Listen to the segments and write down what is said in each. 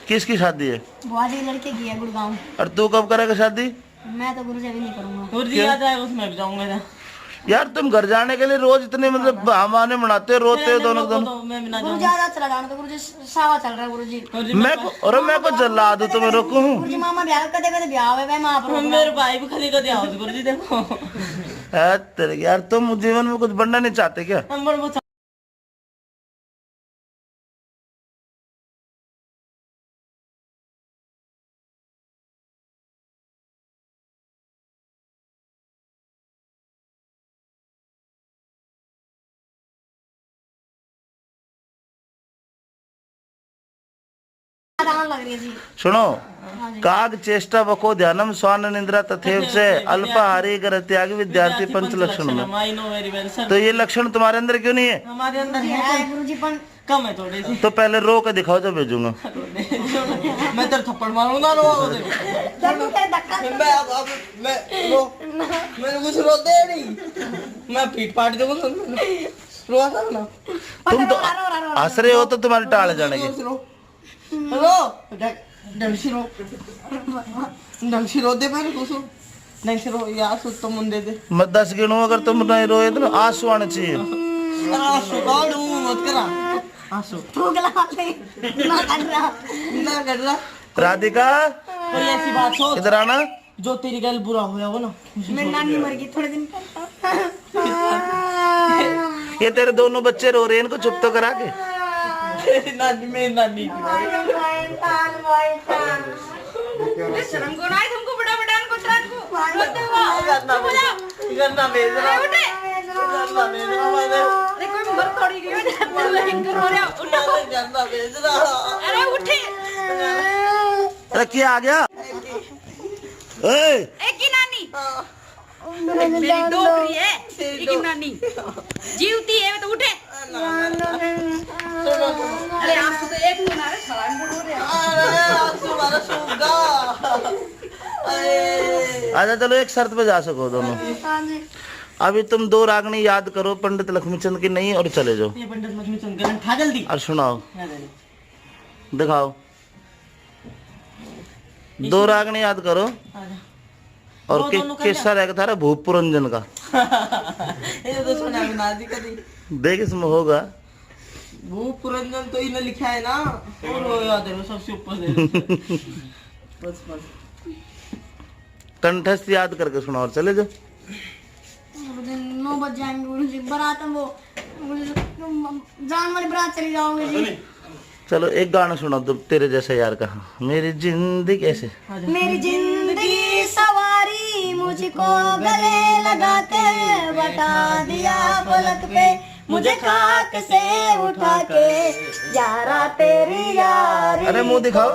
किसकी शादी है? बुआ जी लड़के की है गुड़गांव। और तू कब करेगा शादी? मैं तो गुरुजी अभी नहीं करूंगा। गुरुजी आ जाएगा उसमें भी जाऊंगा। यार तुम घर जाने के लिए रोज इतने मतलब बहाने बनाते हो, रोते हो दोनों दोनों। गुरुजी आजा चला जाना तो गुरुजी सावा चल रहा है गुरुजी। मैं को जल्ला दूं तो मैं रोकूं? गुरुजी मामा ब्याह कदे कदे ब्याह है मैं आप मेरे भाई भी कभी कभी आओ गुरुजी देखो। तेरे यार तुम जीवन में कुछ बनना नहीं चाहते क्या? लग रही है जी। सुनो, काग चेष्टा बको ध्यानम स्वान निंद्रा तथेव से अल्पाहारी कर त्याग विद्यार्थी पंच लक्षण में। तो ये लक्षण तुम्हारे अंदर क्यों नहीं है? हमारे अंदर है गुरुजी पर कम है थोड़ी सी। तो पहले रो के दिखाओ जब भेजूंगा। मैं तेरे थप्पड़ मारूंगा रो मैंने कुछ रोते नहीं, मैं पीट पाट दूंगा रो ना। तुम तो हंस रहे हो तो तुम्हारी टाल जानेगी। रो दे पहले कुछ नहीं से रो यार सुत तो मुंडे दे। मैं 10 गिनूं अगर तुम नहीं रोए तो आंसू आने चाहिए। आंसू गाड़ू मत करा आंसू ना कर रहा। राधिका कोई ऐसी बात सोच इधर आना। जो तेरी गल बुरा हुआ वो ना मेरी नानी मर गई थोड़े दिन। ये तेरे दोनों बच्चे रो रहे हैं, इनको चुप तो करा के। नानी मेरी नानी शर्म को ना तुमको बड़ा बड़ा को रात को गन्ना भेज रहा गन्ना भेज रहा मैंने। अरे कोई मर थोड़ी गई रो रहा उठो गन्ना भेज रहा। अरे उठे। अरे क्या आ गया? एक ही नानी मेरी डोकरी है। एक ही नानी जीवती है तो उठे। अरे आंसू तो एक ना रे छलांग रो रहे हैं। अरे आंसू मारा सूगा। आजा चलो एक शर्त पे जा सको दोनों। अभी तुम 2 रागनी याद करो पंडित लक्ष्मीचंद की नहीं और चले जाओ। ये पंडित लक्ष्मीचंद का था जल्दी और सुनाओ दिखाओ। 2 रागनी याद करो और किस्सा रहेगा थारा भूप पुरंजन का। ये तो सुना बना दी कभी देख इसमें होगा। भूप पुरंजन तो इन्हें लिखा है ना और वो याद है सबसे ऊपर से। बस कंठस्थ याद करके सुनाओ और चले जाओ। 9 बज जाएंगे गुरुजी। बारात में वो जान वाली बारात चली जाओगे जी। चलो एक गाना सुनाओ तुम तेरे जैसा यार का। मेरी जिंदगी कैसे मेरी जिंदगी सवारी मुझको गले लगाते बता दिया पलक पे मुझे खाक से उठा के यारा तेरी यारी। अरे मुंह दिखाओ।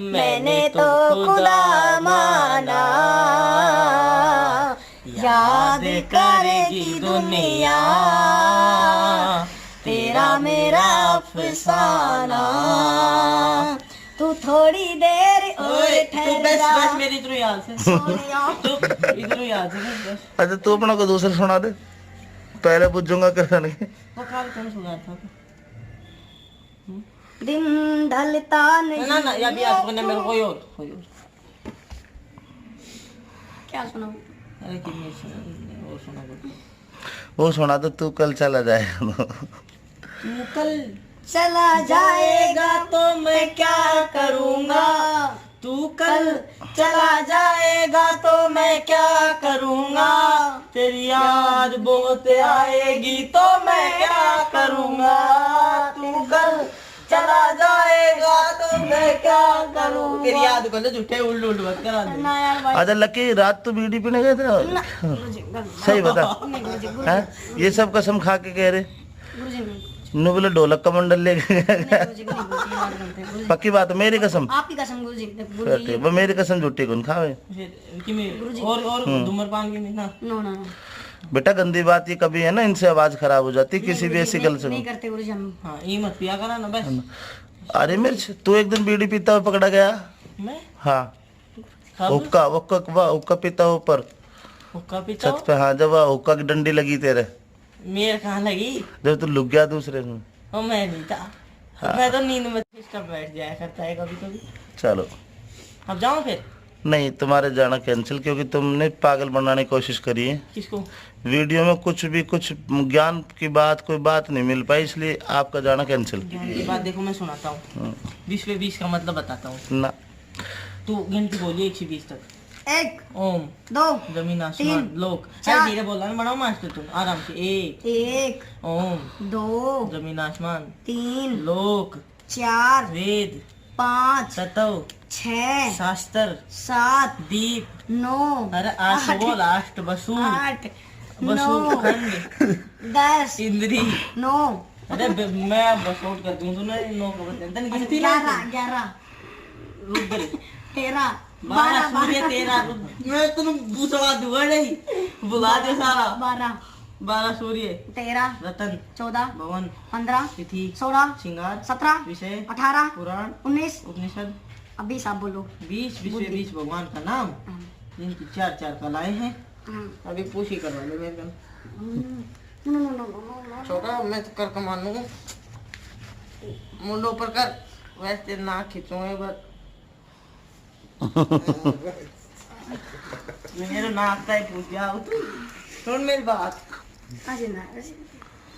मैंने तो खुदा माना याद करेगी दुनिया तेरा मेरा अफसाना। तू थोड़ी देर और ठहर जा। बस मेरी इधर याद से इधर याद से बस। अच्छा तू अपना को दूसरा सुना दे पहले पूछूंगा क्या नहीं। वो काल कौन सुना था दिन ढलता नहीं। ना या भी याद करने मेरे कोई और क्या सुनाऊं? अरे कितनी सुना वो सुना तो तू कल चला जाएगा। तू कल चला जाएगा तो मैं क्या करूँगा। तू कल चला जाएगा तो मैं क्या करूँगा। तेरी याद बहुत आएगी तो मैं क्या करूँगा। तू कल चला जाएगा तो मैं क्या करूँगा। तेरी याद को झूठे उल्लू उल्लू मत करा दे। अच्छा लकी रात तो बीड़ी पीने गए थे ना? सही बता। ये सब कसम खा के कह रहे नु बोले ढोलक का मंडल लेके पक्की बात है मेरी कसम। आपकी कसम गुरुजी। वो मेरी कसम झूठी कौन खावे। और धूम्रपान की ना नो बेटा गंदी बात ये कभी है ना इनसे आवाज खराब हो जाती किसी भी ऐसी गल से। नहीं करते गुरुजी हम। हाँ ये मत पिया करा ना बस। अरे मिर्च तू एक दिन बीड़ी पीता हुआ पकड़ा गया। मैं हाँ हुक्का पीता ऊपर छत पे। हाँ जब हुक्का की डंडी लगी तेरे। मेरे कहाँ लगी जब तू लुक गया दूसरे में। मैं नहीं था। मैं तो नींद में सिस्टम बैठ जाया करता है कभी कभी। चलो अब जाऊं फिर? नहीं, तुम्हारे जाना कैंसिल, क्योंकि तुमने पागल बनाने की कोशिश करी है। किसको? वीडियो में कुछ ज्ञान की बात, कोई बात नहीं मिल पाई, इसलिए आपका जाना कैंसिल। ज्ञान की बात देखो मैं सुनाता हूँ। 20 पे 20 का मतलब बताता हूँ। ना, तू गिनती बोलिए 1 से 20 तक। 1 ओम 2 जमीन आसमान लोक। चार। धीरे बोलना बनाओ मास्टर तुम आराम से। 1 ओम 2 जमीन आसमान 3 लोक 4 वेद 5 तत्व 6 शास्त्र 7 दीप। 9 अरे आठ बोल आठ वसु 8 वसु 9 खंड 10 इंद्री। 9 अरे मैं अब बस आउट कर दूं तूने 9 का बता गिनती 11 रुक गई 13 12 सूर्य 13 मैं तुम पूछवा दूंगा नहीं बुला दे सारा। 12 सूर्य 13 रतन 14 भवन 15 तिथि 16 श्रृंगार 17 विषय 18 पुराण 19 उपनिषद। अभी सब बोलो। 20 में 20 भगवान का नाम जिनकी 4 कलाएं हैं। अभी पूछ ही करवा ले मेरे छोटा मैं तो कर कमानू मुंडों पर कर वैसे ना खींचूंगे बस मेरे नाक का ही पूछ जाओ तू। सुन मेरी बात,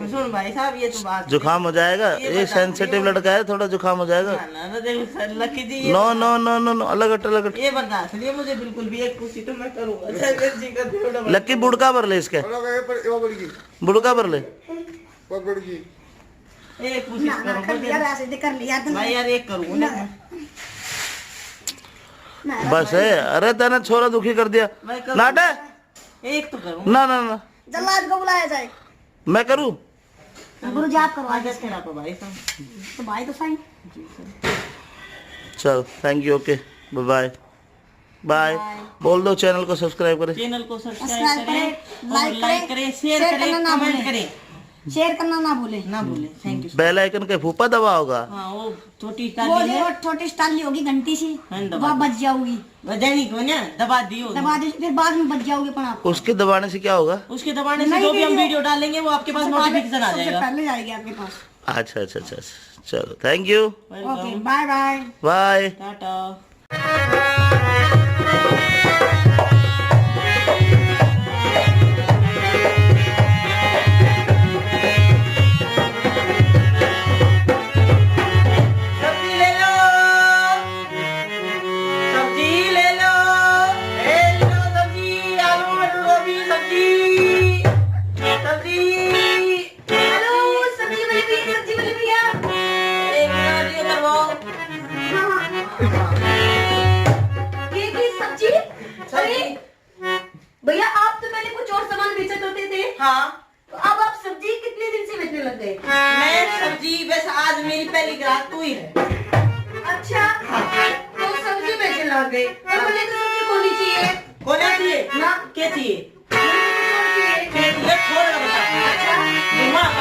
सुन भाई साहब ये तो बात जुकाम हो जाएगा, ये सेंसिटिव लड़का है, थोड़ा जुकाम हो जाएगा। ना देखो सर लकी जी ये no no no no no, अलग हट अलग हट। ये बर्दाश्त नहीं है मुझे बिल्कुल भी। एक पूछी तो मैं करूंगा। अच्छा जी का थोड़ा लक्की बुड़का भर ले इसके, बुड़का भर ले। एक पूछी कर लिया भाई यार एक करूंगा बस है। अरे तेने छोरा दुखी कर दिया मैं करूँ। नाटे। एक तो करूँ ना ना ना, जल्लाद को बुलाया जाए। मैं करूँ। गुरु जी आप करवा आगे तेरा पर भाई साहब। तो भाई तो सही। चलो thank you, okay bye bye. बोल दो चैनल को सब्सक्राइब करें। चैनल को सब्सक्राइब सब्सक्राइब करें और लाइक करें, शेयर करें, कमेंट करें, शेयर करना ना भूले। Thank you. बेल आइकन के फूफा दबा होगा। हाँ वो छोटी वो ताली है जो छोटी स्टाली होगी घंटी सी, हाँ, दबा वह बच जाओगी। बजानी को ना दबा दियो। दबा दे फिर बाद में बच जाओगे पण आप। उसके दबाने से क्या होगा? उसके दबाने से नहीं जो भी हम वीडियो- वीडियो डालेंगे वो आपके पास सबसे पहले- नोटिफिकेशन आ सबसे जाएगा। पहले जाएगी आपके पास। अच्छा अच्छा अच्छा, चलो thank you, okay bye bye bye. Tata. सब्जी ले लो, सब्जी ले लो, सब्जी आलू मटर गोभी सब्जी सब्जी। हेलो सब्जी वाले भैया। एक मिनट ये करवाओ। ये की सब्जी? अरे भैया आप तो पहले कुछ और सामान बेचा करते थे, हाँ तो अब आप सब्जी कितने दिन से बेचने लग गए? मैं सब्जी बस आज मेरी पहली ग्राहक तू ही है। अच्छा तो सब्जी बेचने लग गए। और मुझे तो सब्जी होनी चाहिए कौन चाहिए ना। क्या चाहिए? मुझे तो कुछ और चाहिए। छोड़ बता। अच्छा दिमाग